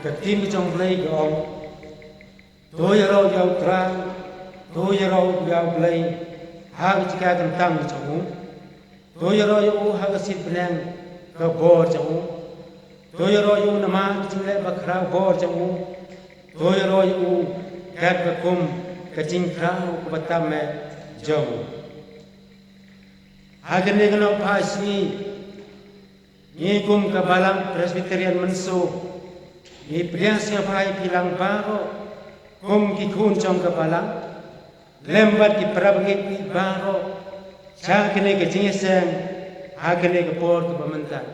cái tim trong lấy cái ông tôi rồi giàu trang tôi rồi giàu lấy hai cái cần tăng trong tôi rồi u hai cái xịt benang cái bò trong tôi rồi u nằm chính lấy bạc rau bò trong tôi rồi u cái kum cái chính rau cái bát mẹ jauh hai cái này nó phải sini ni kum cái balang Presbyterian Menso ni priasnya phải bilang baru kum kikun trong cái balang lembat ki prabangit ki baru cha cái này cái chính sang hai cái này cái port cái pementan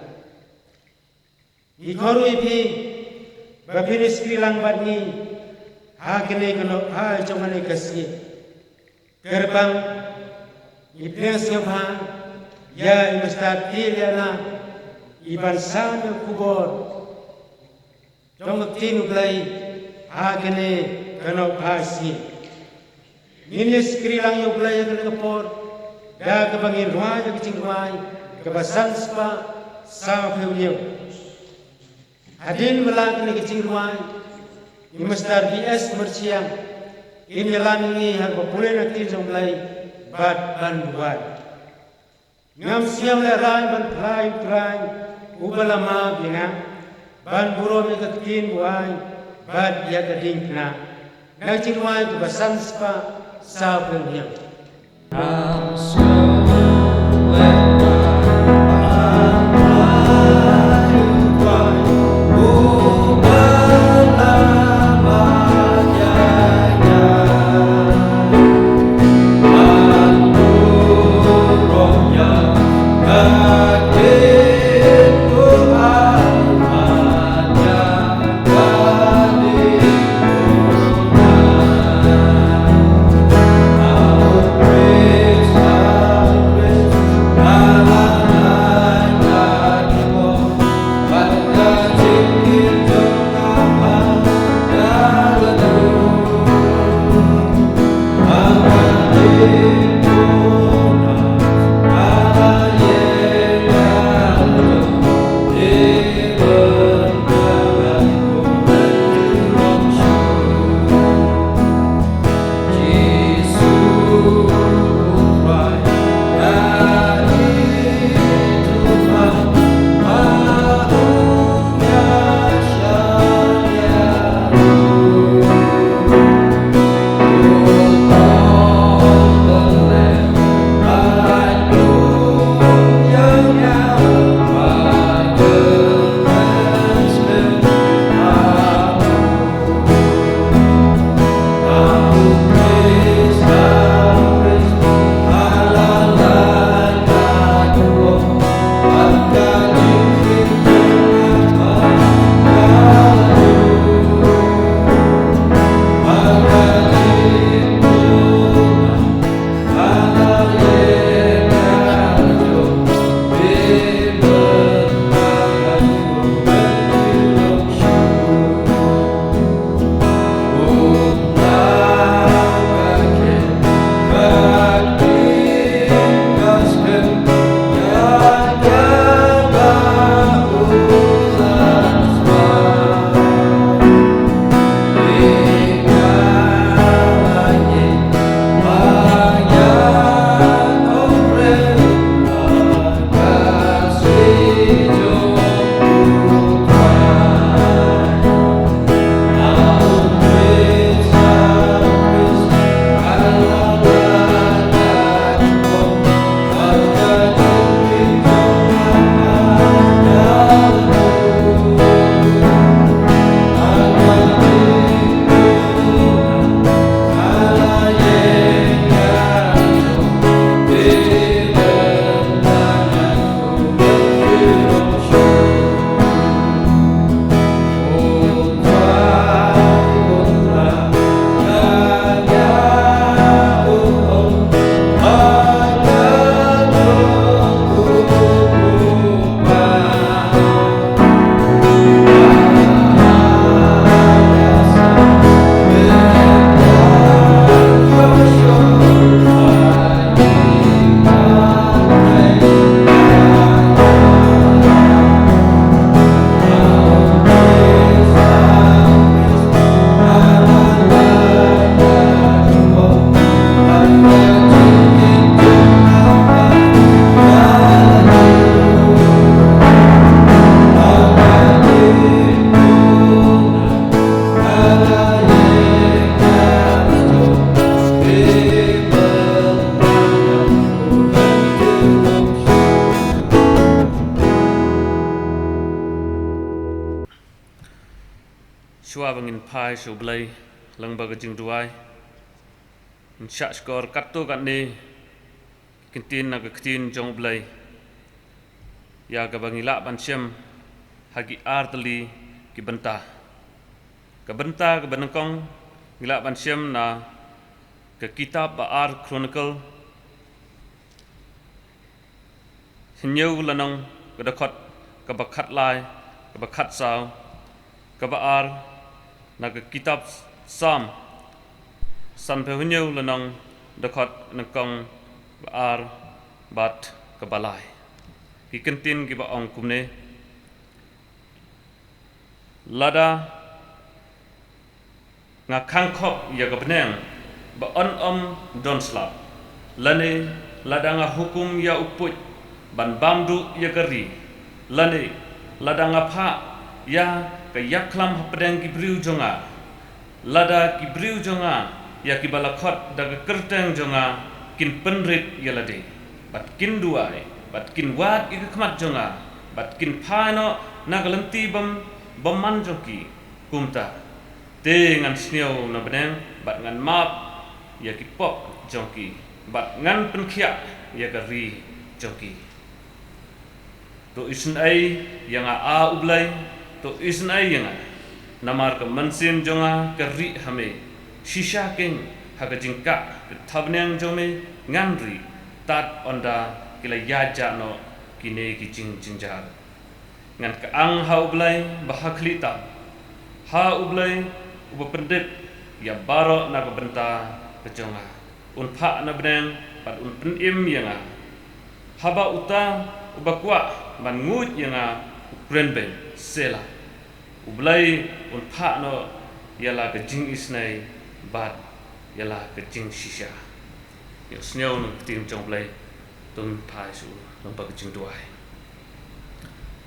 ikoru ipi bapinis bilang bat ni hai cái này cái nó hai trong cái này cái gì gerbang ipriasnya phải ya imustadiliana iban sana kubur trong cái tin play agene kano pasi ini skri lang yo play kano kapor da ka bangin ruai ka chingwai ka basan spa sa pheu hadin melak ni ka chingwai imastar BS merciang ini lani har ko pule na tin trong play bat ban buat ngam siam le rai ban prai ubalama bina ban buro me ka tin buai bad ya ka ding na na chingwai ku basan spa sa pheu Praise chua bangin phai so blai lang ba jing duai in sha skor katto kan ni kintin na kitin jong blai ya ga bangila ban siam hagi artli ki benta ka banangkong ngila ban siam na ke kitab Ar Chronicle hinyau lanong kedakot kebakat lai kebakat sao kebaar na ke kitab Psalm sampai hinyau lanong dekot nangkong baar bat kebalai kikentin kiba ong kumne lada nga kangkop ya kebeneng ba on don slap lane lada nga hukum ya uput ban bamdu ya keri lane lada nga pha ya ke yaklam hapedeng ki briu jonga lada ki briu jonga ya ki balakot daga kerteng jonga kin penrit ya lade bat kin duai bat kin wat ik kmat jonga bat kin phano nagalenti bam manjoki kumta te ngan sniau na beneng bat ngan map ya ki pop jongki bat ngan penkhia ya keri jongki to isen ai yang a ublai to isen ai yang namar ke mensin jonga keri hame shisha king haga jingka thabneng jome nganri tat onda kila yaja no kine ki jingjar ngan ka ang ha ublai bahakhlita ha ublai ubapendit ya baro na benta kejonga unpa na beneng pat un penim yang haba uta ubakwa ban ngut yang ukrenben sela ublai unpa no yala ke jing isnai bat yala ke jing shisha yo sneu no tim jong blai tun pai su lompa ke jing duai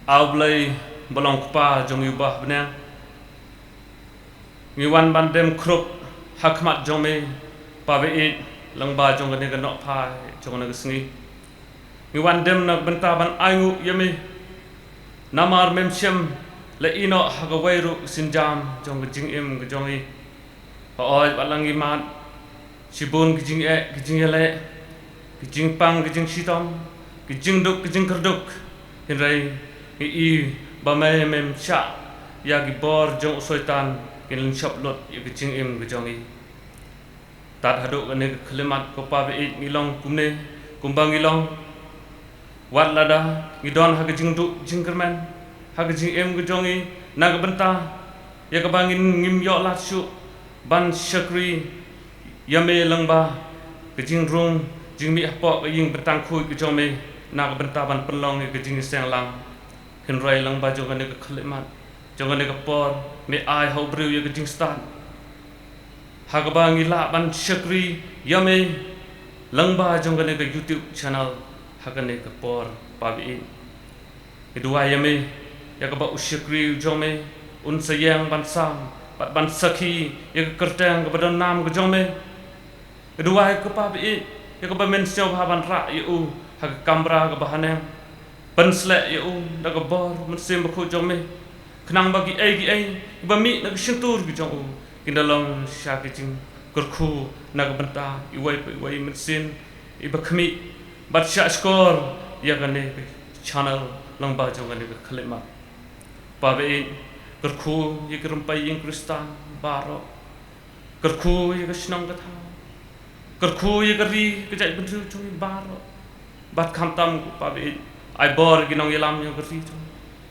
au blai bolong pa jong yubah beneng ngiwan bandem kruk hakmat jome paveit langba jong ne ganok phai jong ne sngi ngiwan dem nak benta ban aingu yame namar memsem le ino hagawairu sinjam jong jing im jong i oi balangi mat sibun kijing ele kijing pang kijing sitom kijing duk kijing kerduk hinrai i bamai mem cha ya gibor jong soitan kin shop lot ya kijing im jong i tat haduk ne khlemat ko pa be ngilong kumne kumbang ngilong wat lada ngidon ha kijing duk jingkerman ha kijing im jong i naga benta ya kabangin ngim yo lat shu ban syakri yame langba kijing rung jingmi apok ying betang khui kijome nak benta ban penlong kijing seng lang hinrai langba jongane ke khlemat jongane ke por me ai ho briu ye kijing stan hagabangi la ban syakri yame langba jongane ke YouTube channel hagane ke por pabi kedua yame ya ke ba usyakri jome un sayang ban sam pat ban sakhi ya ke kerteng ke badan nam ke jome kedua ke pabi ya ke ba men sio ban ra yu ha kamera ke bahanem penslek yu da ke bor mesim ko jome kenang bagi ai ba mi na sentur ke jong kindalong syakicing kurku na ke benta iwai mesin iba khmi bat sya skor ya gane channel lang ba jong gane khlema pabe kurku ye kerumpai ing kristan baro kurku ye kesnang katha kurku ye keri kejai bentu jong baro bat khamtam pabe ai bor ginong yelam yo keri jong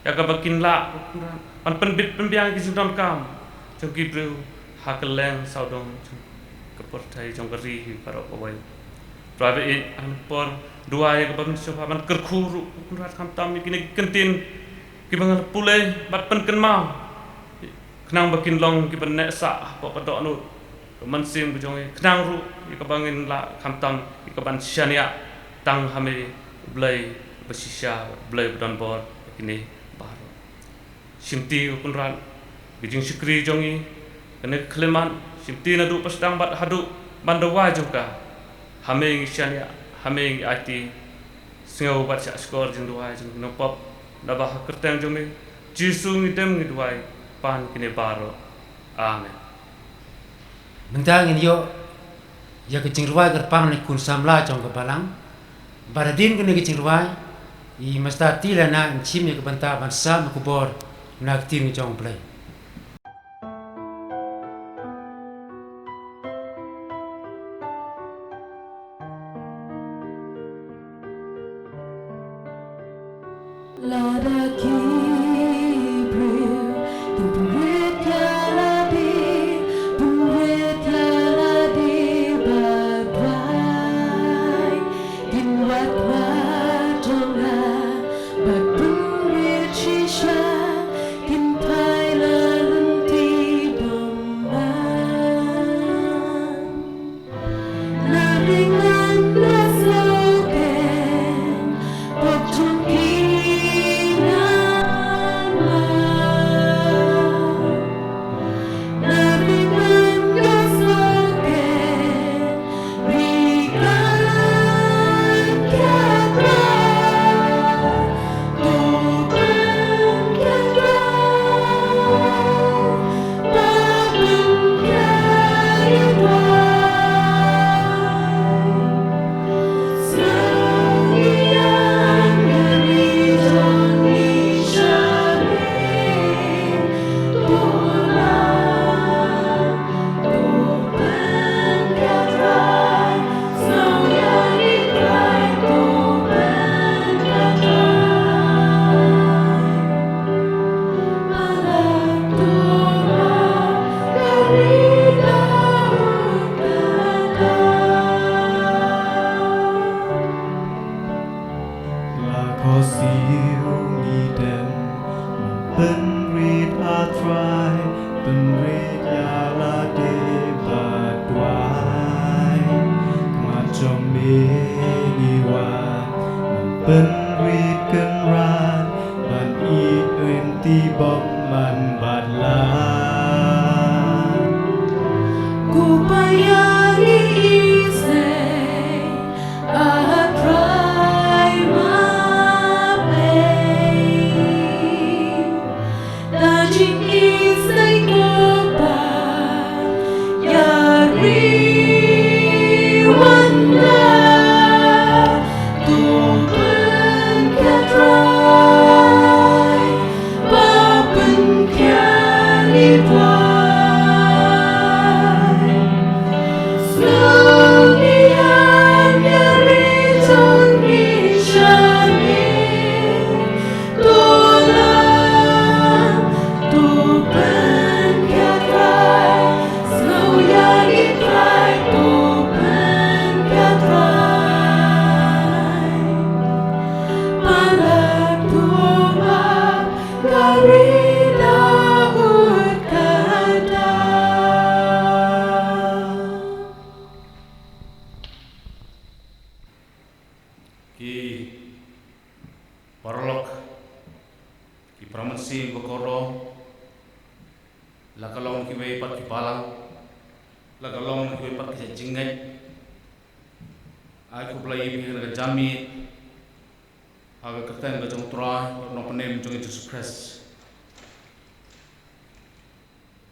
ya ka bakin la an penbit penbiang ki sindon kam jong gibru hakeleng saudong kepertai jong keri baro awai prabe an por dua ya ka ban sofa ban kerkhuru kurat khamtam kini kentin ki bangal pule bat pen kenma kenang bakin long ki ban nek sa pok kedok nu man sim ku jong kenang ru ki bangin la khamtam ki ban syania tang hame blai besisya blai budan bor kini baru simti kunran bijing sikri jongi kene kleman simti na du pasdang bat hadu bandawa juga hame syania hame ati singau bat sya skor jing duai jing no pop na bah kerteng jome jisu ngidem ngidwai pan kini baro Amen. Bentang ini yo ya kecing ruai gerpam ni kun samla jong ke balang. Baradin kene kecing ruai I mastati la na chim ya ke benta bansa makubor na ktin jong play.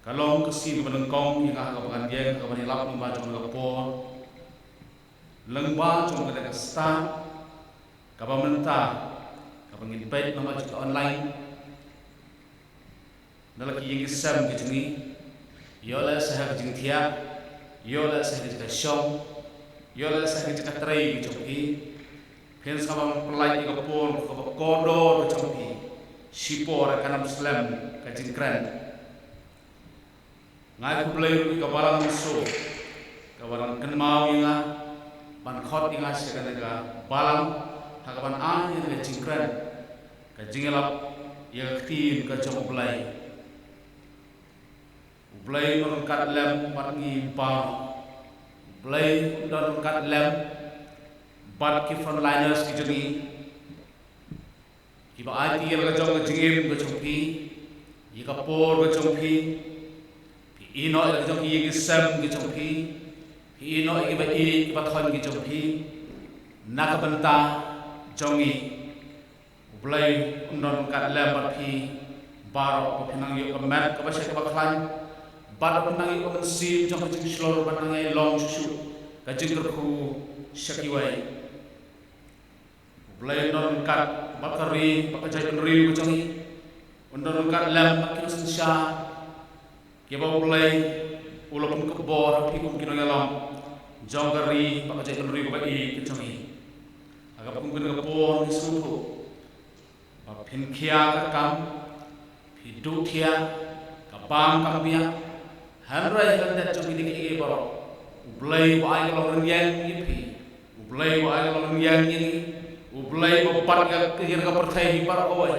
Kalong kasi menengkong yang agak pengandian agak menilap membaca mengepor lengba cuma kita start kapal mentah kapal ngipet membaca online nalaki yang kisam kecini yola saya kecing tiap yola saya kecing syom yola saya kecing terai kecumpi hens kapal pelai ngepor kapal kodo kecumpi sipor akan Muslim kecing keren ngai kuplay ka barang so ka barang kenmau inga ban khot inga sekana ka balang ha ka ban an ni ka cingkran ka jingelap ya tin ka chom play non kat lem pat ngi pa play non kat lem bat ki frontliners ki joni ki ba ai ti ka chom ka jingem ka chompi yi ka por ka chompi ino ek jong ki sem ki chompi ino ek ba i ba thon ki chompi nak banta jongi ublai undon kat lem ba phi baro ko phinang yo ka mat ka ba se ka ba khlan Pada penangi ko si jong jing slor penangi long shu ka jing ku shakiwai Blay non kat bakari pakajai penriu jangi non kat lam makin sensya kiba blay ulapun kebor pikum kino yalam jongari pakajai penriu bai jangi agak pun kena kebor disuruh pin kia kam hidup kia kabang kamia handrai kanda jangi dikiki baro blay bai kalau yang ipi blay bai kalau yang ini Ublay bapak ka kihir ka percaya para kawai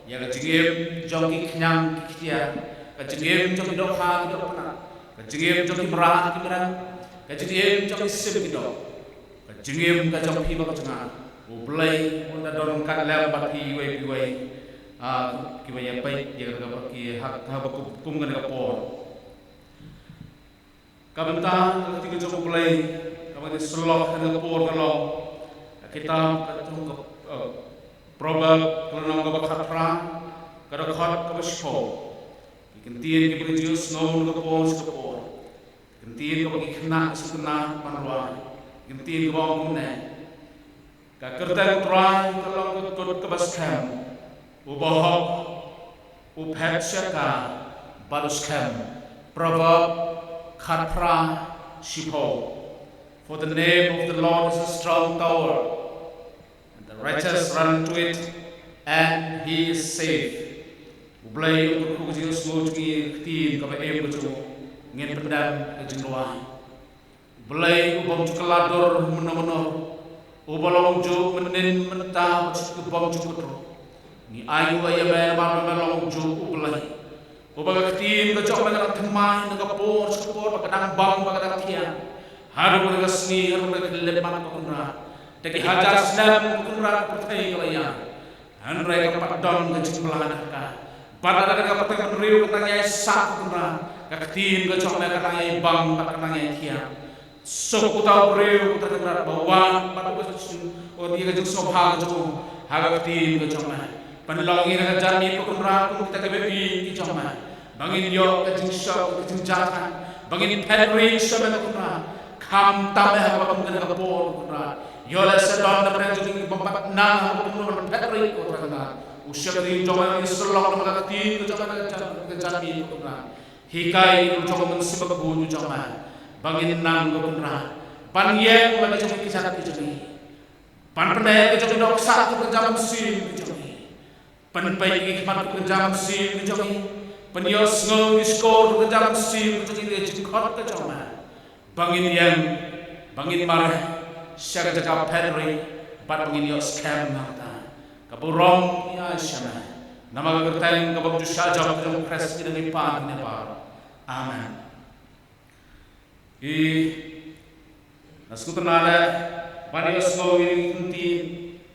ya ka jigem jogi knyang kikia ka jigem jogi dokha ki dokna ka jigem jogi merahan ki merang ka jigem jogi sim ki dok ka jigem ka jogi ba ka janga ublay unda don ka lem ba ki wei ki ba ya pai ya ka ba ki hak ha ba kum ka ka por ka benta ka tiga jogi ublay ka ba selok ka ka por ka lo kita katung probab kalau nang khatra kada khat ka sho kintin ki produce no no ko support kintin ko ki khna sukna panwa kintin ko bang ne ka kerta try kalau ko ka baskam ubahok uphatshaka baruskam probab khatra shipo for the name of the Lord is a strong tower the righteous run to it and he is safe. Ublay untuk kujian semua jungi tin kau em kucu ngin pendam kejengruan. Ublay ubam cukalador menor ubalong ju menin mentah ubam cukutro. Ni ayu ayam ayam melong ju ublay. Ubal tin kejok mereka temai negapor sekapor kadang bang kadang tiang. Haru mereka seni haru mereka lemak kunra. Tapi hajar Islam kunra percaya kalian. Handrai kapat don kejumlah mereka. Pada mereka percaya meriu katanya sak kunra. Katin kejok mereka katanya bang katanya kiam. Sok utau meriu katanya bahwa pada oh dia kejung sobha kejung hagatin kejok mereka. Penlongi mereka jami kunra kun kita kebebi kejok mereka. Bangin yo kejung sok kejung jatan. Bangin pedri sok mereka kunra. Kam tamai apa pun kena kapor kunra. Yola sedon na pernah jadi bampak nang apa pun pedri kunra. Usia dari jomah ini selok na makati jomah kejami kunra. Hikai jomah mensibak bunyi jomah. Bangin nang kunra. Pan yang lagi jadi kisah kejami. Pan pernah kejami dok satu kejam mesin kejami. Pan baik hikmat kejam mesin kejami. Pan yos ngau skor kejam mesin kejami jengkot kejamah. Bangin marah syaga jaga pedri bat bangin yo scam nata kaburong ya syama nama gerteng kabab jusha jawab dalam kres dengan ipan ne par amen naskutanala bani osno winti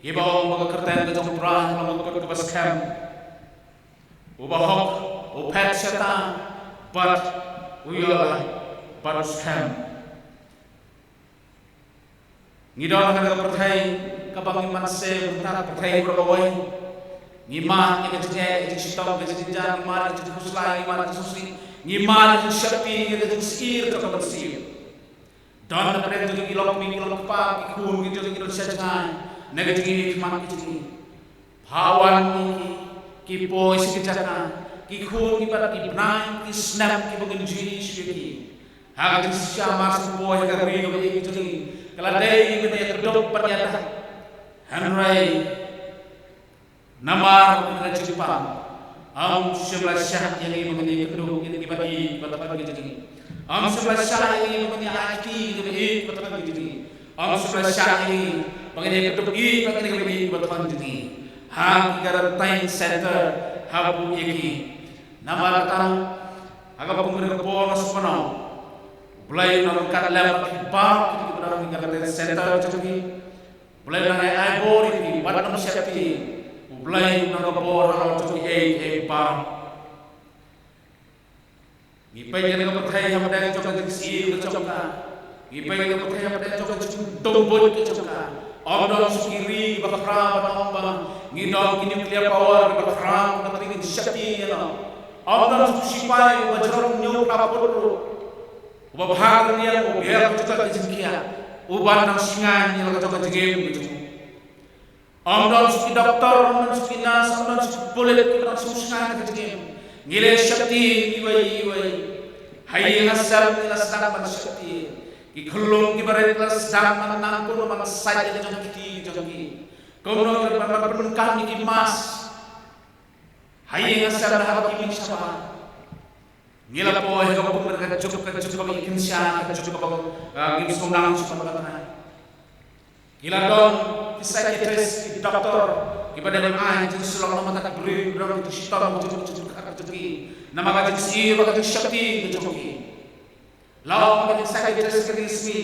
ibang mga gerteng jawab prah lamun ko ka scam ubahok upet setan bat uyola bat scam ngidol ka percay kabang iman se bentar percay berkawai ngimah yang kecil sitong kejadian ngimah yang kuslai ngimah yang susri ngimah yang syakti yang sir ka bersih dan pare tu kilok kilok pa kun gitu gitu saja nega jadi hikmat gitu hawan ki poi sikijaka ki kun ki para ki bnai ki snap ki bangin jiri shiki haga ki syama poi ka ri no gitu Keladai kita yang kedok pernyataan Hanrai Namar kita Jepang sebelah syah yang ini mengenai kedok ini dibagi pagi jadi sebelah syah ini mengenai aki dibagi pagi jadi sebelah syah ini mengenai kedok ini mengenai pagi jadi hak garantain center habu iki Namar tang agak pengguna kepala sepenuh Belai nang kat lem bab kita nang kat center jadi belai nang ai bor ini wat nang syakti belai nang bor nang jadi bab ngipai yang nang percaya yang ada coklat si coklat ngipai yang percaya yang ada coklat tombol coklat omdom sukiri bakra bang ngidom kini clear power bakra nang tinggi syakti ya Om Sipai Wajrong Nyo Prapuru Ubahag niya Ubahag Juta Kajinkia Uban ng singan niya Lagat Kajigim Om Suki Doktor Om Suki Nas Om Suki Pulit Om Suki Singan Kajigim Ngile Shakti Iwai Hayi Nasam Nila Sadam Shakti Ikulung Ibarat Sadam Manangkul Masai Jongki Jongki Kono Berkami Kimas Hayi Nasam Habak Kimi Sama Ngila po ay kapag magkakachuk ikin siya nakachuk kapag gisunang sumabatay. Ngila doon psychiatrist doktor ibadah ay sulang naman takbri berang itu sitang kakatuki nama kajisi bakajisi kajiki law maging psychiatrist kajisi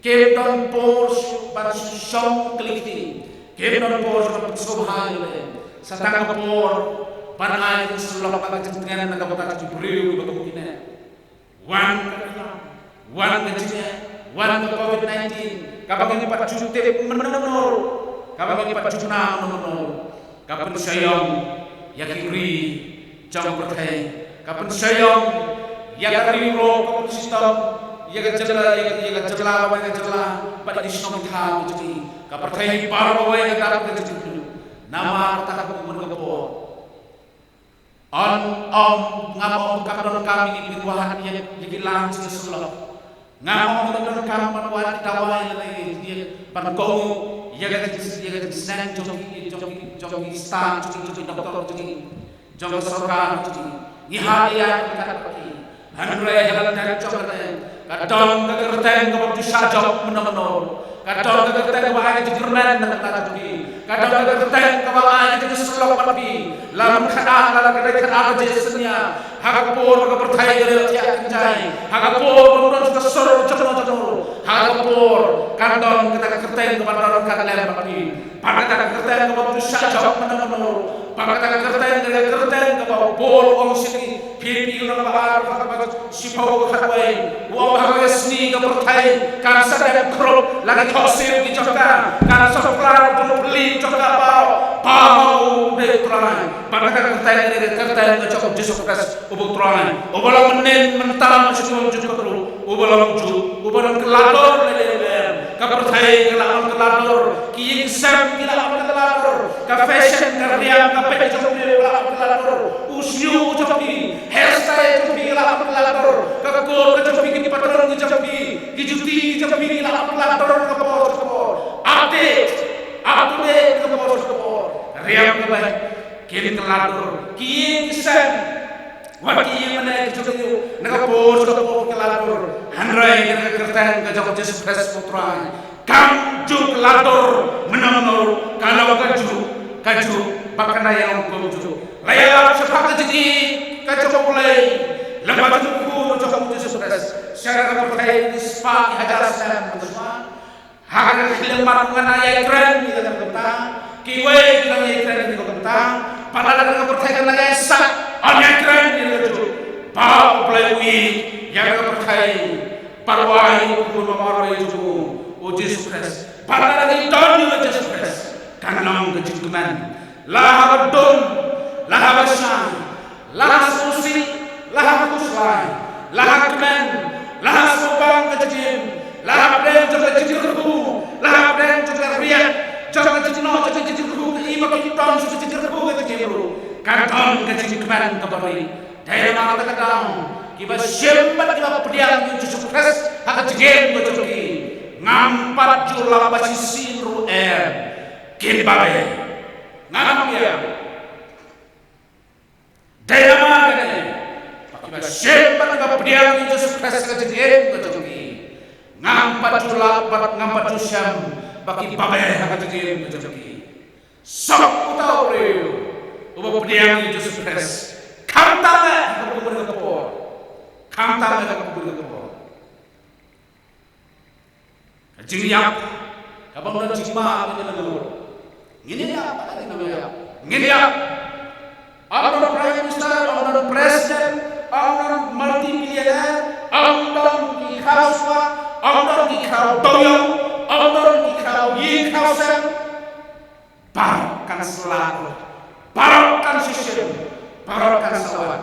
keep down pores but show kliti keep down pores but subhan sa tanga por panay sulang pagkajengan nagabata jibril bagukina one COVID-19 kapag ini pacute menonor kapag ini pacuna menonor kapag sayang yakiri jang berkai kapag sayang yakiri ro sistem yakajala pada disnong tham jadi kapag kai paro ay kadap kajiti nama takap mengapo ngamong kapron kami di ruahan yang dilang sesulah ngamong kapron kami manual tawai lagi dia panko ya gaji senang jogi stan jogi doktor jogi sarkan jogi ihaya kata pagi hanure jalan dari jogi kadang kegerten kapag disajok menor kadang kegerten bahaya jerman kata jogi kadang kegerten kapag ay jadi sesulah papi lalam khada khada jesnya hagapur percaya dari tiak kenjai hagapur menurut kesor jono hagapur kadang kita kegerten kepada kata papi pada kegerten kapag disajok menor pada kegerten kapag bol sini pipi bahar sipau khadwai wa sni kepercaya kan sadar krop lagi khosir di jokka kan soklar beli jokka pau de tran pada kertain jokka Jesus Christ ubuk tran ubalang menen mental sing jokka ubalang kelador lele kepercaya kelador ki sam kelador ka fashion karya ka pejok kelador usyu joki hairstyle joki kelador ka kor joki ki patron joki ki juti joki kelador ka por update kapor riam ke baik kini kelador ki sam wati mana joki nakapor kelador handrai kertan ka jok Jesus Christ putra kam juk kelador menonor kalau kaju bakana yang kuju layar sepak jadi kacau mulai lembat tubuh jok Jesus Christ secara percaya ispa hajar salam bersama hagar lembar mengenai keren di dalam kentang kiwe dengan keren di kentang padahal dengan percaya dengan sak on keren di dalam bau pelui yang percaya parwai pun memaroi juga Jesus Christ padahal dengan don Jesus Christ kanong kejikuman lahar dom lahar syah lahar susi lahar kuslai lahar kemen lahar subang kejim lahar brem juga kejirku lahar brem juga riak juga kejirku ima kekiton susi kejirku kejirku kanong kejikuman kebari daya mata kadang kiba syembat kiba pediang Jesus Christ hak kejim bejoki ngampat jula basi siru kibabe ngam ya daya mana pakiba syembat kiba pediang Jesus Christ hak kejim bejoki ngampat jula ngampat syam baki babe hak kejim bejoki sok utau reu uba pediang Jesus Christ kantame kubur kepor jingyak kapag na jingma ang nilalaur nginiyak nginiyak ang prime minister ang president ang multi-millionaire ang ikhauswa ang ikhaudong ang ikhausen parakan selalu parakan sistem parakan sawan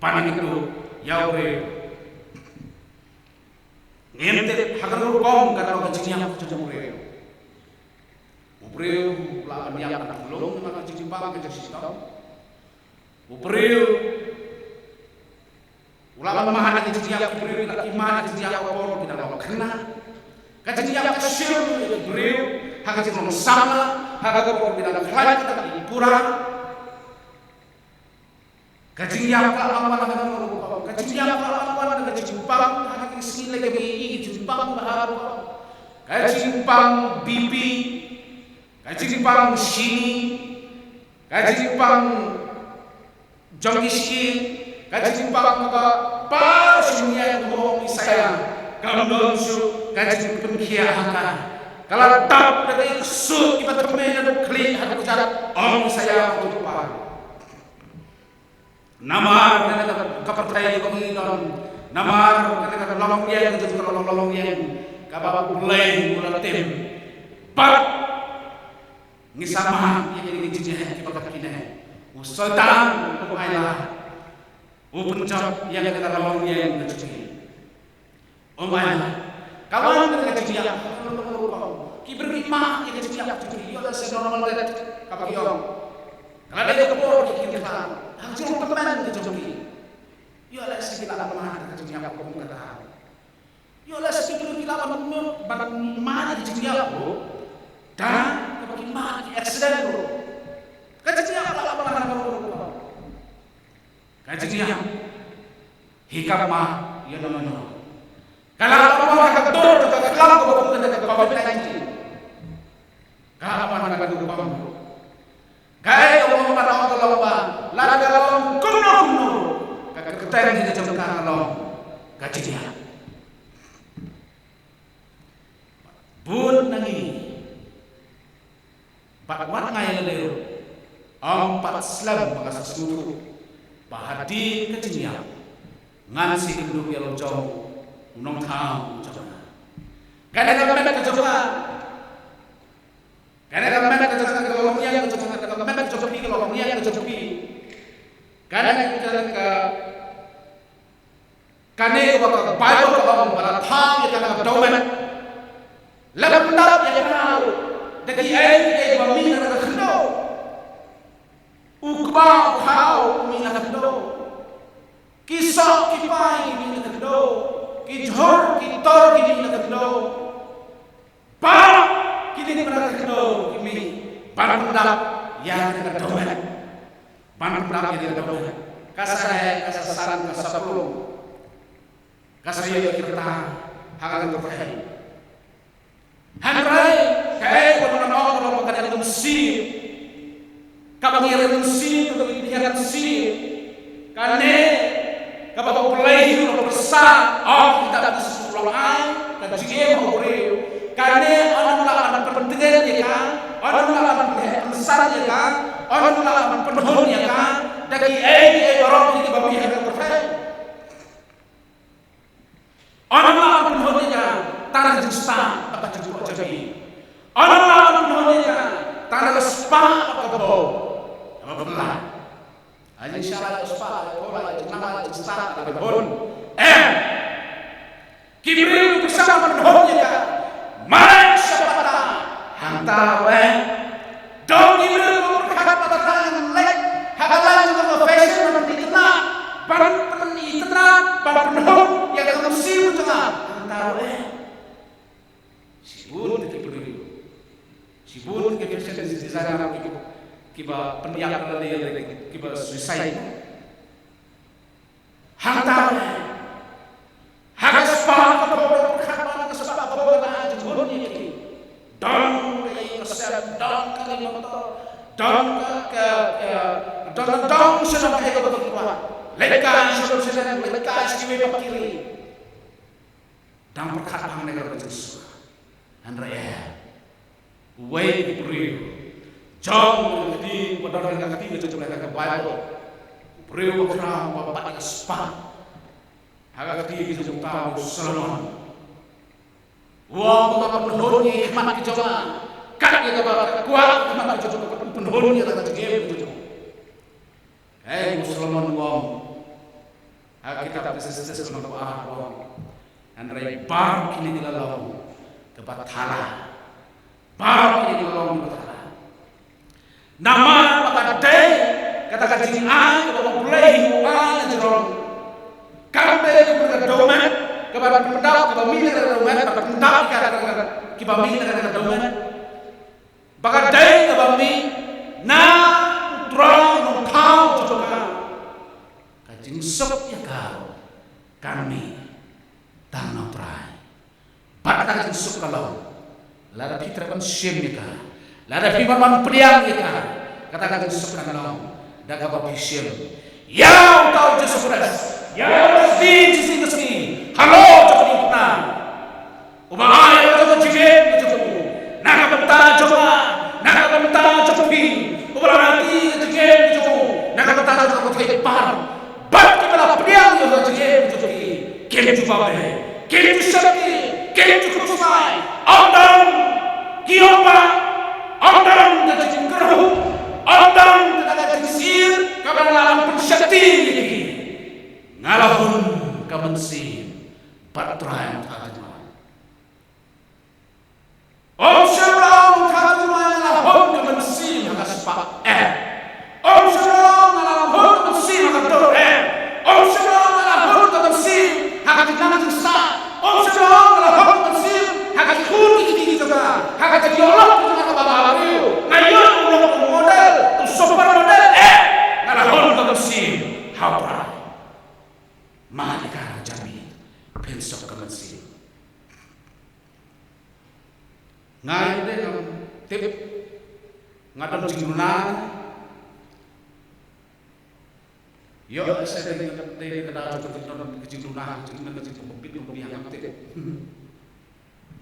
panik itu ya bre ngente hagar kom karena kecilnya kecil bre la kan yang tak belum maka kecil bang kecil sistem bre ulama mahana kecil ya bre la imana kecil ya ko kita lo kena kecil ya kecil bre hagar kecil sama hagar ko kita flight kita pura kecil ya Kajimpang haki sila kami Kajimpang baharu Kajimpang bibi Kajimpang sini Kajimpang jongiski Kajimpang pa sunya ngomong saya gambar su Kajimpang kiahaka kalau tap dari su kita temen dan klik hati cara om saya untuk namar kapertai kominon namar kata lolong yang itu lolong yang kabab ulai mulatim par ngisama yang ini jijih kita kene usultan umayla upencap yang kata lolong yang itu umayla kawan kita jijih kibri mah kita jijih yo la normal dat kapiong kalau ada kepor kita hancur teman ke joki yo la sikit ala mana ke joki apa ko kata yo la sikit kita ala mana ke joki apa dan ke mana ke accident bro ke joki apa mana ke joki hikam ma yo no kalau apa ka tor ka kalam ko ko ka betanji kalau mana ka ko ko Gaya orang pada orang lomba, laga lom kuno, kakak ketemu di jengkang lom, gaji dia. Bun nangi, bakwan ngaya leo, empat Islam bahasa suku, bahadi kecinya, ngansi hidup yang jauh, nongkang jauh. Gaya kami kejauhan, gaya kami kejauhan kalau yang kejauhan. Memang joki kalau dia yang joki karena kita kane waktu Bible kalau pada thang yang kena domen laptop yang kena dari ai bami yang kena ukba kau mina kena kisah kipai mina kena kijhor kitor mina kena pa kini kena kimi pandap yang kita domen, pan pendap yang kita domen, kasar kasaran kasapulung, kasar yang kita hangat berfaham. Hanrai, kaya pun orang kalau makan yang Mesir, kapal yang Mesir untuk pilihan Mesir, karena kapal pelai itu besar, kita bisa pulang, dan jika mau beri, karena orang pentingnya dia kan. Orang melakukan besar ya kan, orang melakukan penuh ya kan, dari orang itu babi yang berfaham. Orang melakukan penuhnya tanah justa apa cukup jadi. Orang melakukan penuhnya tanah spa apa kebo, apa belah. Hanya syarat spa, pola nama justa apa kebun. Kibri bersama penuhnya, mana siapa hantar dong ini berkat patatan lek hakalan kalau fashion seperti itu baru penting itu baru penuh yang kita mesti mencoba hantar sibun ke fashion di sana kiba pendiak lagi kiba suicide hantar hakas pa berkat sebab apa jebon ini dong dong kali motor dong sudah pakai kebetulan lekas sudah lekas kiri kiri dan berkata negara Yesus Andrea way beri jom di pada negara ketiga jom negara Bible beri berkata bapak yang spa agak ketiga jom tahu Solomon wah bapak penuhnya hikmat kejaman kak kita bapak kuat hikmat kejaman penuhnya kata game itu Solomon wong Kita bersesat dengan Allah. Andai baru kini dilalau kebatala, baru kini dilalau kebatala. Nama pakadai kata kajing kepada mulai hiburan jerong. Kampe kepada domen kepada pendap kepada milik domen kepada pendap kepada milik domen. Pakadai kepada mi na terang kau coba kajing sok ya kau kami. Tanah perai, pada kajing sok kalau, lada fitra kan siem ika, lada fitra man priang ika, kata kajing sok kalau, daga bapi siem, ya utau Yesus Kristus, ya Yesus, halo coba puna, ubah coba jige coba, naga benta coba pi, ubah nanti jige coba, naga benta coba pi par, bat kita priang coba jige coba. Kele tu babe, kele tu sakti, kele tu kusai, andam kiyopa, andam kita jingkru, andam kita jingsir, kapan alam pensakti, ngalahun kapan sih, patrai mutaduma. Om Shalom mutaduma ngalahun kapan sih, hakas pak Om Shalom ngalahun kapan sih, hakas dor Om Shalom ngalahun kapan sih. Hakat nama jasa, Om Shalom kalau hakat bersih, hakat kurni kita juga, hakat diolok kita ke bawah baru, ngayon ulok model, tu super model, kalau bersih, hapra, malika jami, pensok bersih, ngayon deh tip, ngadon cinggunan. Yo, saya dari kedai kecil lunah, kecil pembit yang aktif.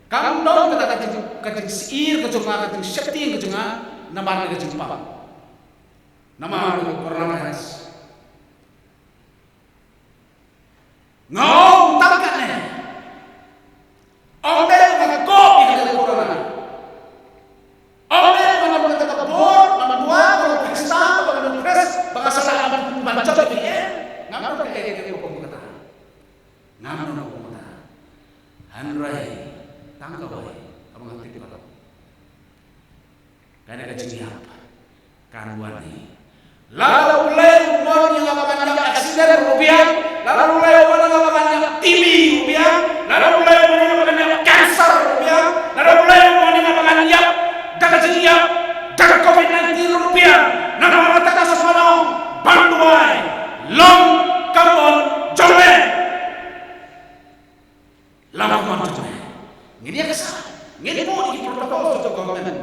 Kamu dong kecil sir, kecil syakti, kecil nama kecil papa, nama orang Mas. Ngau tak kan? Orde mengaku ini corona. Orde mengaku bor, menua, Pakistan, Pres, bahasa Arab baca ngamun kayak hukum kata, ngamun hukum kata, handrai, tangkap boy, kamu ngerti tidak? Karena kejadian apa? Karuani, lalu mulai umur yang apa aksiden rupiah, lalu mulai umur yang apa TB rupiah, lalu mulai umur yang apa kanker rupiah, lalu mulai umur yang apa daga kejadian, daga COVID-19 rupiah, nama mata kasar malam, bantuai. Long kamon jome, long kamon jome. Ini kesal, ini mau di protokol untuk government.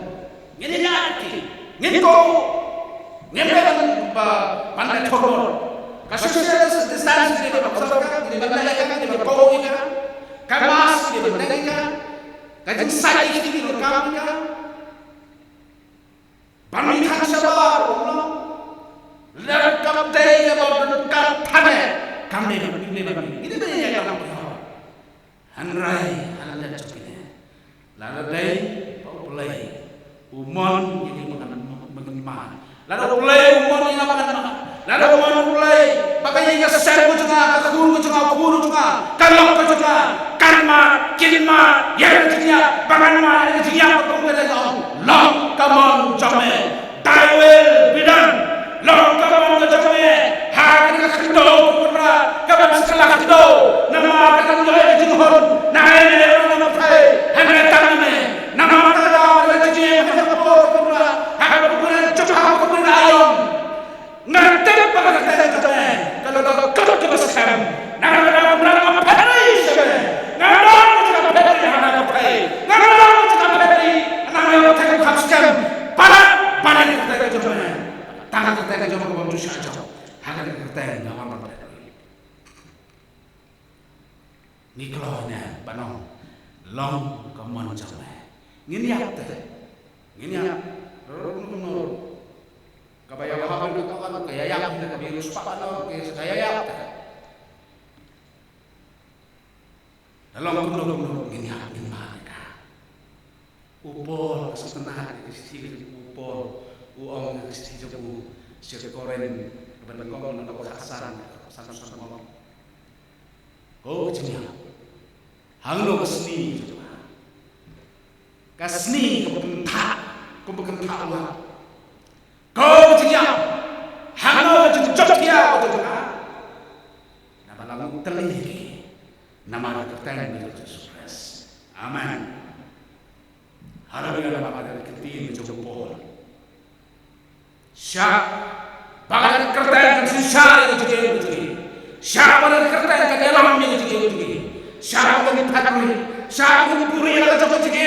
Ini nyaki, ini kau, ini pandai thoror. Kasus distansi di masyarakat, di mana di kau ini kan, kamas di mana kan, kajian sai di rekam kan, panikan sabar, Lepas kapten yang berdekat pane, kami ini yang kami tahu. Handrai, handai cokine. Lalu day, mulai umon ini mengenal. Lalu mulai umon ini apa? Lalu umon mulai, pakai yang seser juga, keburu juga, kalau juga, karma, kirma, yang ketiga, bagaimana yang ketiga, long kamon jome, taiwel bidang. Long kamu menjadi hari kedua pura kamu setelah kedua nama kamu jadi jihad naik nama pray hanya tangan nama kamu jadi pura kamu pura coba kamu ayam nanti pada kalau kita bersama nama pray nama pray nama kapskan pada kita coba tangan kita coba ke bawah saja, hanya kita yang nggak mampu. Niklohnya, banong, long kamuan jamai. Ini apa? Ini apa? Nur, kabaya apa itu kan kayak yang kita virus apa? Kayak yang dalam nur ini apa? Ini mana? Upol setengah di upol. Uang istri jamu, sekoren, kebanyakan orang nak pasaran, pasaran. Oh cengya. Hanglo kasni coba. Kasni kebentak Allah. Kau cengya. Hanglo jejak coba. Nama lalu terlih. Nama kertang itu sukses. Aman. Harapan apa dari ketin coba. Syah bagan kertang susah itu juga. Syah bagan kertang ke dalam itu juga. Syah bagan takut. Syah bagan puri yang coba juga.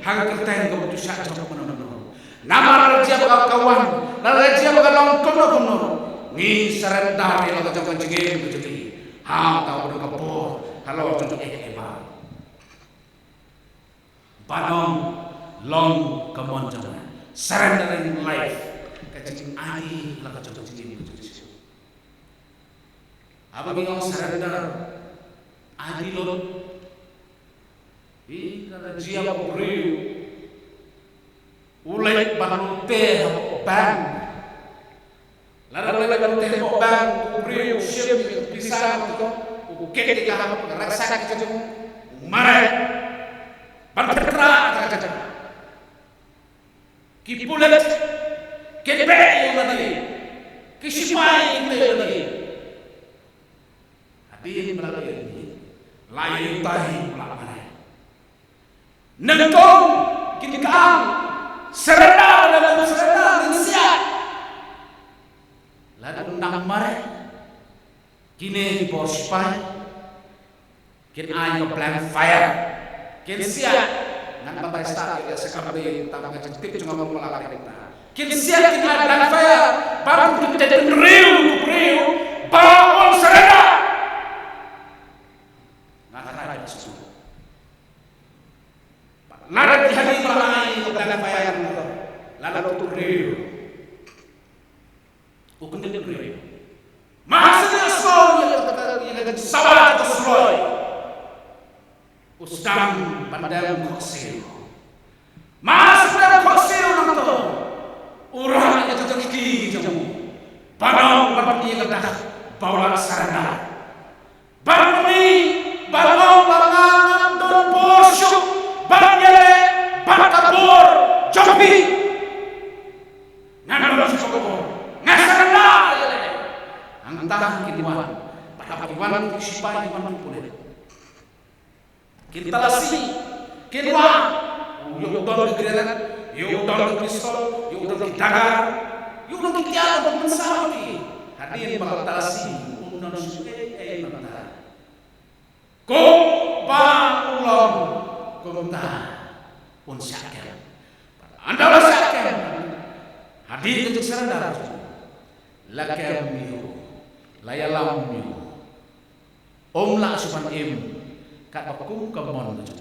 Hang kertang kau tu syah coba mana. Nama raja bagan kawan. Raja bagan long kono. Ni serendar yang coba juga. Hang tahu dengan kapur. Kalau untuk ekema. Banong long kemonjangan. Surrendering life. Kecing adi lah kacau cingin itu. Apa bingung surrender adi lo? Kalau dia beriu, ulai baru teh bang, lalu teh bang beriu siap pisang tu, ketika apa rasa kacau marah, berpetra kacau, kipulat. Kepe yang tadi, kisipai yang tadi. Hati melalui ini, lain tahi melakukan. Nengkong kinkang serenda dalam serenda siap. Lalu namar, kini bosipai, kini ayo plan fire, kini siap. Ngan berista kita sekarang tambah cantik cuma mau melakukan kita. Kinsiat kita dan fire, baru kita jadi beriu, bangun serena. Nara itu, nara di hati melalui dan fire, lalu tu beriu, bukan dia beriu. Masih slow yang sabar tu slow, usdam pandang koksir, masih pandang koksir orang tu. Orang yang jatuh kiki jamu, bangun berpati kedah bawa sarana, bangun don bosuk, bangyele bakabur jopi, nganor sokor, ngasarana, antah kiduan, pakiwan sipai kiduan pun, kita lasi, kiduan, yuk don kegeran. Yuk dong pistol, yuk dong dagar, yuk dong kian dong mensawi. Hadirin mengalasi undang sungai nanda. Kum ba ulom kumta unsyakem. Anda unsyakem. Hadirin serendar. Lakem miu, layalam miu. La supan kat pakum kamon tu.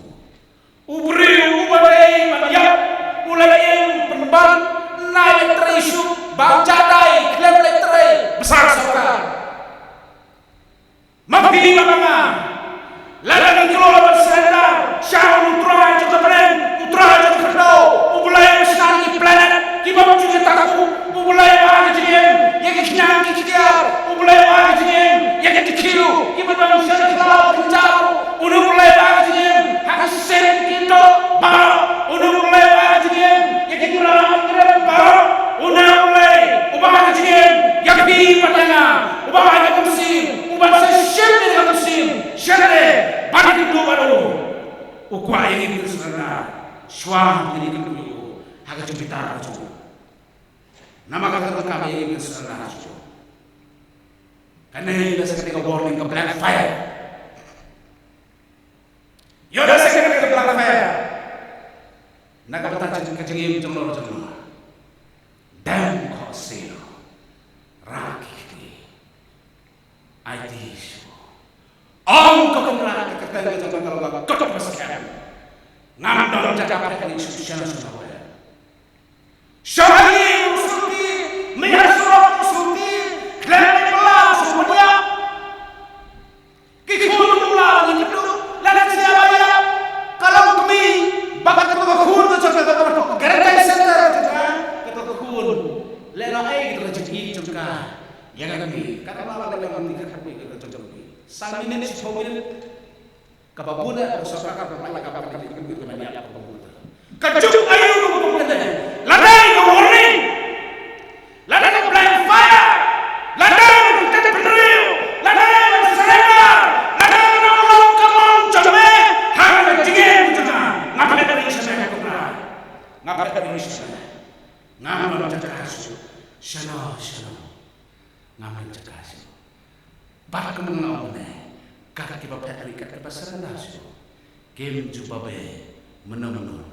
Ubri ubadai maniap. Mulai penban naik terisu bangcadai klaim leterai besar saudara mafi mama lalang keluar berserendar syah utra juga beren utra juga kedau mulai mesinani planet kibam juga takku mulai orang jiem yang kenyang kikiar mulai orang jiem yang dikiru kibam manusia kelau kencang mulai orang jiem hak sen kita baru mulai Yakin padanya, ubah yang musim, ubah sesyir dengan musim, syare, bagi dulu baru, ukwa yang ini sebenarnya, suam ini dulu, agak cempitar tu, nama kata kami yang ini sebenarnya tu, karena ini seketika warning ke black fire, yoda seketika ke black fire, nak kata cengim jemur, dan kau sih. Rakiti, aidisu. Om kekemulan keketelan jangan kalau bapak kekep bersekian. Ngamdol cakap kali susah susah. Syahir musuti, mihasrok musuti, klenik pelang semuanya. Kikul mula itu, lalat siapa ya? Kalau kami bapak kekul tu cakap gerai center, kekul. Lera ai kita jadi juga. Ya kami, kata malah dalam tiga kami kita jadi. Sang minit si minit kababuna atau sokak bermain kabab kali itu bermain apa kababuna. Kajuk ayu kababuna. Ladai ke warning. Ladai ke blind fire. Ladai ke tetap penerio. Ladai ke surrender. Ladai ke nolong kamon jome. Hang jingin jangan. Ngapa dari sana aku berai. Ngapa dari sana. Ngapa cakasu. Shano. Ngapa cakasu. Para kemenang kakak kita berhari kakak pasar nasi, game jumpa menang.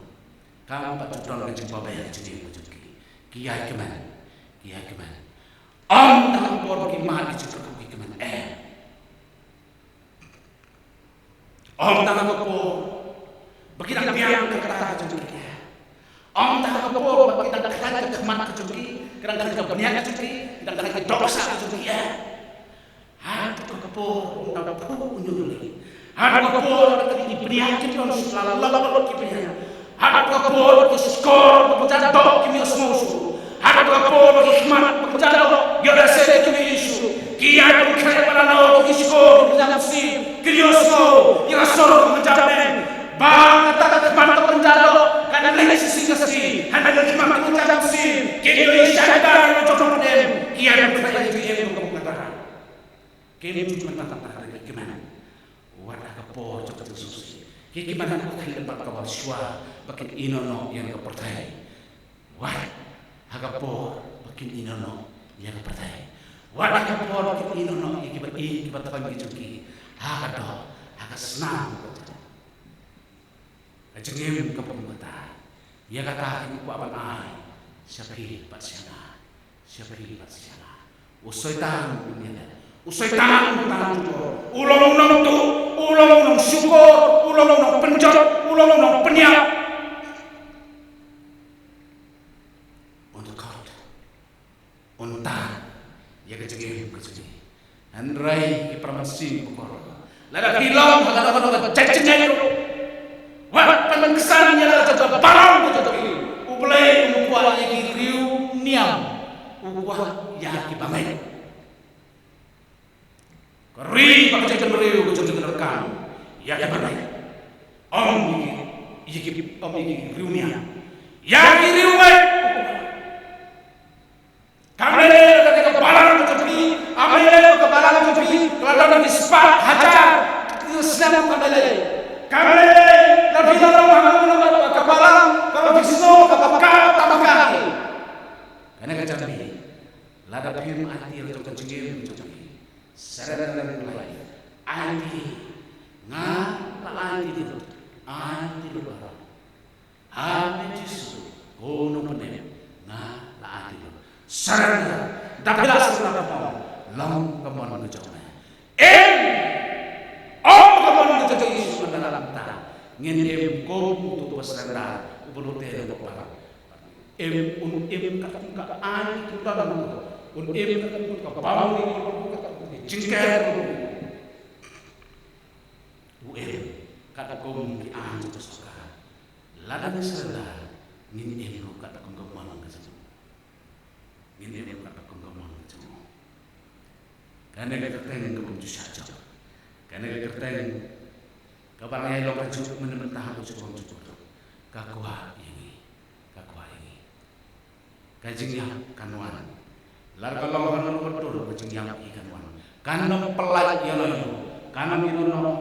Kamu patut orang jumpa jadi kiai keman. Tangan por kiman itu cukup keman tangan por bagi tak biang kata jadi tangan por bagi tak kata keman jadi kadang-kadang berniat jadi kadang-kadang dosa jadi Hati kepo, tak perlu unyuli. Hati kepo, tak diberiakan orang selalu diberiakan. Hati kepo, skor, berjadok kimi osmosu. Hati kepo, hikmat, berjadok, yodase kimi isu. Kiai berkaya pada nol, skor, berjadok, kriosmo, irasol, berjamin. Bang, tak mantap berjadok, karena lagi sisi. Hanya hikmat berjadok sih. Kini syaitan mencoba dem. Kiai berkaya jadi berkata. Kini cuma tak gimana? Wadah kepo cocok susu. Gimana aku kalian bakal suah bakin inono yang kepercaya. Wah, hagapo bakin inono yang kepercaya. Wadah kepo bakin inono yang kibat pagi cuci. Hagado, hagasnam. Ajengim kepemata. Ia kata ini ku abang ai. Siapa hidup siapa? Usai tang dunia. Usai tangan ulong tu, ulong syukur, ulong penjat, ulong peniap. Untuk kau, unta, ya kecegih. Andrai ipermasi pukor. Lada kilau, agak cecengnya itu. Wah, teman kesannya lah jatuh barang jatuh ini. Ublay umpuan yang riu niam, ubah yang kibangai. Ri pakai jam riu kecuali rekam. Ya benar. Om ini riunya. Ya riu baik. Kamera ketika balang kecuali, ambil kebalang kecuali. Kalau di spa hajar, itu senang kamera. Kamera lebih dalam kebalang. Kalau di snow tabakkan. Karena kecuali, lada film hati yang kecuali kecuali. Sarana dan mulai anti anti dulu jisu kono penem anti dulu sarana dapelas kenapa lam kemana ngejauhnya kemana ngejauh Yesus mendalam tanah ngin kom tu pasranda ubulu tere dokter kata anti dalam kata bau jingker kata kau di anjing suka lada nesela ngin kata kau gemang kecuali ngin kata kau gemang kecuali karena kerteng kau saja karena kerteng kabar yang lo kecuali mentah aku cukup kakua ini kajingnya kanuan larga lo kanuan betul kajingnya ikan kanam pelat yano kanam yano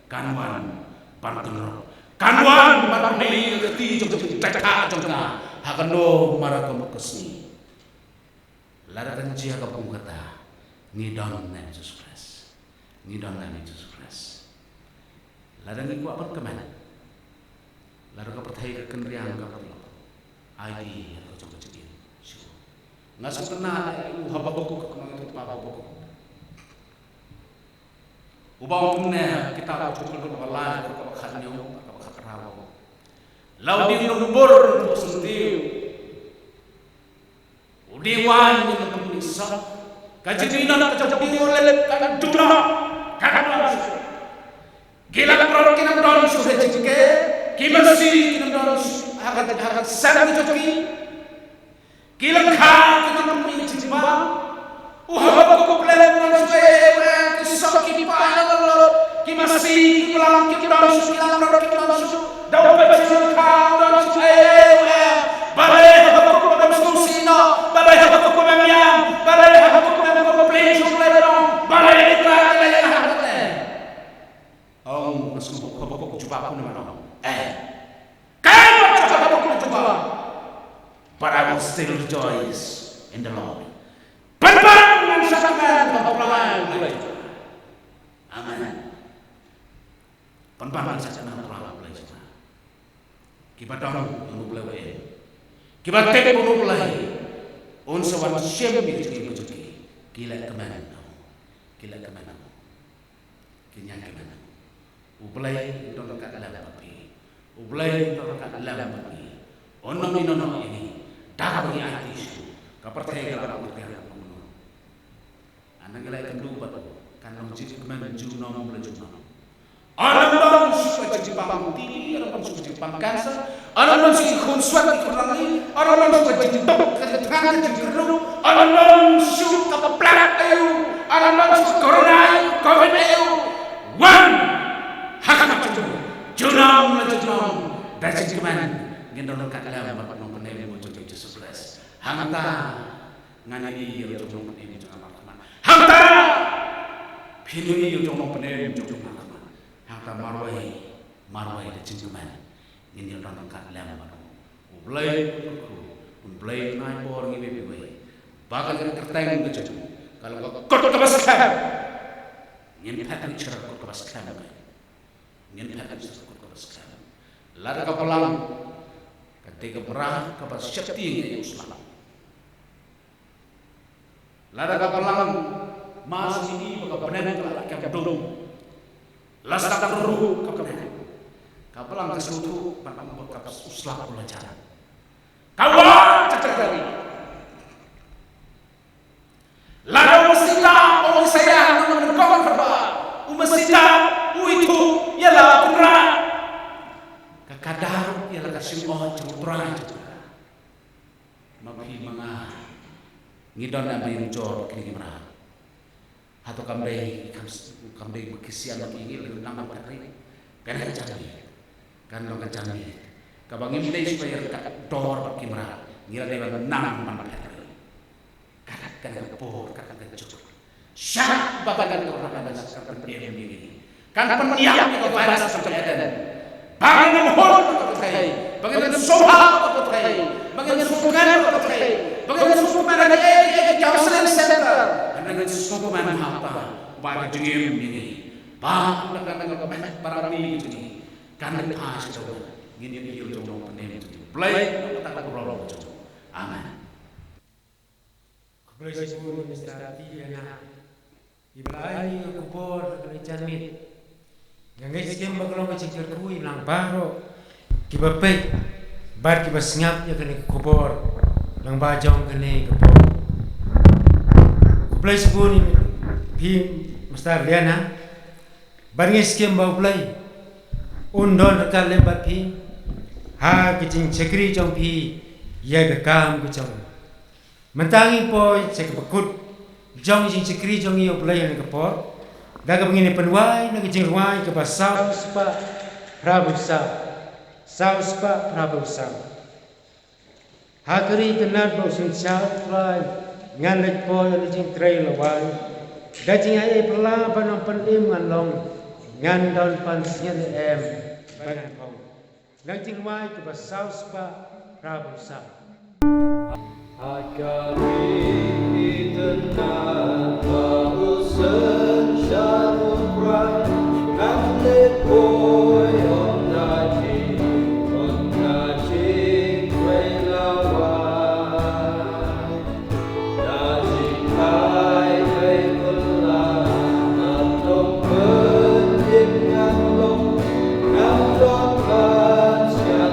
kanuan partner kanuan partner keti cekak hakano marakam kesni larakan jia kapung kata ngidon na Jesus Christ ladan iku apa kemana lara percaya kenriang kapung ai ko coba cekin ngasuk kena hababoko kemana hababoko ubang kumne kita cukup berlalu ke kanyo ke karawo laudi numbur sentiu udiwan yang kemisah kajina kajina lelep kan duna kan gila produk kita don sudah jike kimasi kita don akan sangat cocoki gila kah kita mencimba hababoko lelep sudah sok ki pa na lo ki masi ki lang ki don su ki lang ro ki don su daw pa su ka don su bare ha ko ko su sino bare ha ko ko miam bare ha ko ko play su le ron bare tra le ha ong su ko ko jumpa ko na no but I will still rejoice in the Lord. Penpan ng sakman pagpapalaman. Amen. Penpan ng sakman pagpapalaman. Kiba dong ang mulai. Kiba tek ang mulai. Unsa wan siyem bigit kujuki. Kila keman. Kila keman. Kinya keman. Ublay dong ka alam papi. Ublay dong ka alam papi. Ono minono ini. Dah bagi artis, kapercaya kalau kita mengenal. Anak kita akan lupa kan menjadi kemanju nom belajar nom. Orang suka Jepang tinggi, orang suka Jepang kanser, orang suka konsuat ekonomi, orang suka Jepang ketegangan jeru, orang suka keplak ayu, orang suka corona, covid ayu. One, hakam junom belajar nom. Dari keman, gendong kakalam bapak nom penelim. Hangta ngani yo jong penem jong amat hangta phini yo jong penem jong amat hangta marwai de cingman ngin ron ka lam ba ublay nai bor ngi be bahkan kerteng de jong kalau kot bas kham ngin patan chara kot bas kham ngin patan chara kot bas kham lada ka palang ketika berah ka bas syakti ngi Islam lada kapalang mas ini baka benen ka dong lasta ruhu ka benen kapalang kesutu pang baka uslah pelajaran kawa cacari lada masita o saya nang kawan berba umasita itu ialah pura kakadar ialah kasih oh cemurah mapi mga ngidon na may jor kini mara hato kamday bekisian ngil nang patri kan kacami kabang imday supaya dor kimra ngira de nang man patri kan por kan kecuk syak babagan orang ada kan pendiam ini kan pendiam ko baras sampai ada bangun hol patri bangun soha patri bangun sukan patri bangun sukan ada counseling center dengan sukuman apa bagi jengim ini bah nak barang ini ini kan pas coba gini dia jong penem play tak berolong aman Kublai sebelum mestati na iblai kubor kerjamit yang guys kem baglong kecil kui lang baro kibapet bar kibasngap ya kene kubor lang bajong kene kubor Kublai sebelum pi mestar liana barngis kem bau play undon rekal lembat pi ha kicing cekri jong pi ya gekam kucong mentangi po cek bekut jong jing cekri jong iyo play yang kepor daga begini penwai nak jing ruai ke basau spa prabu sa hakri kenal bo sin chau play ngan lek po yang jing trail lawai da jing ai pela panom penim ngan long ngan don pan sian em bagan pau nak jing ruai ke basau spa prabu sa Hakari tenang bahu sensyarul rai Ngamle boy on naji kwe lawai Naji kai kwe kulang Atong penjim nganglong Ngamdong kan siat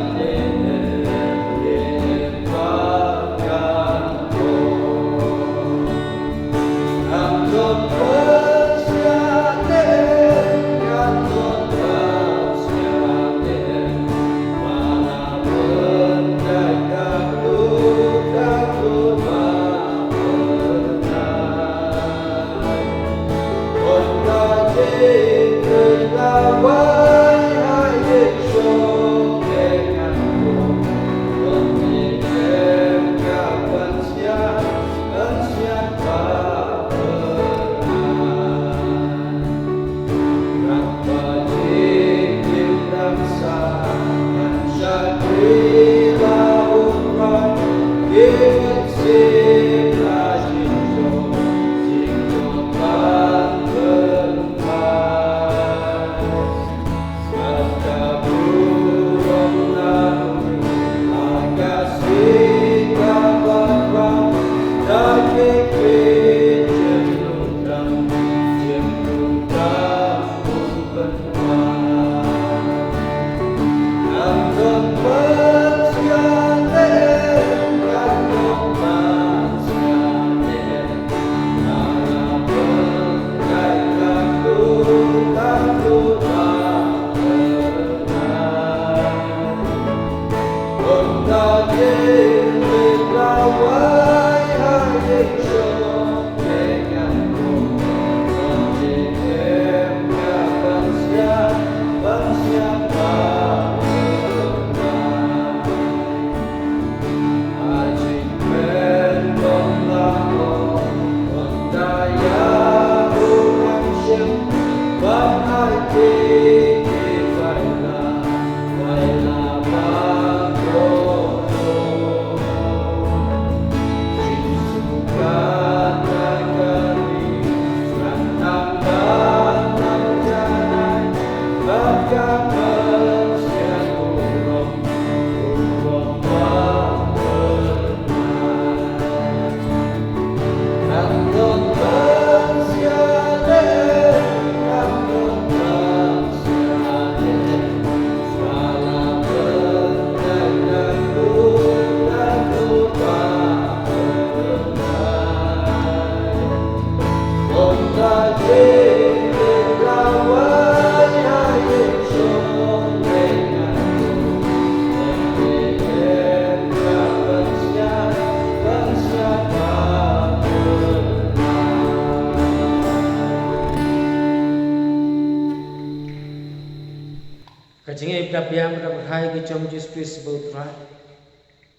kita biang dapat hai ke chom jis pis botra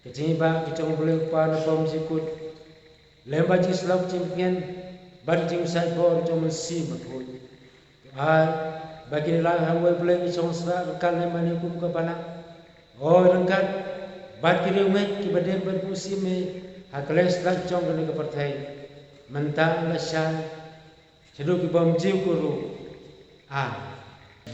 ke jiba ke chom boleh pa na pom sikut lemba jis lok chimpian ban jing sai bor chom si mapoi ai bagi la hangwe boleh ke chom sra kan le mani kum ka bana o rangkat bat ki me ki bade ban musi me hakles la chom ne ka parthai mentang la shan chedu ki bom jiu ko ru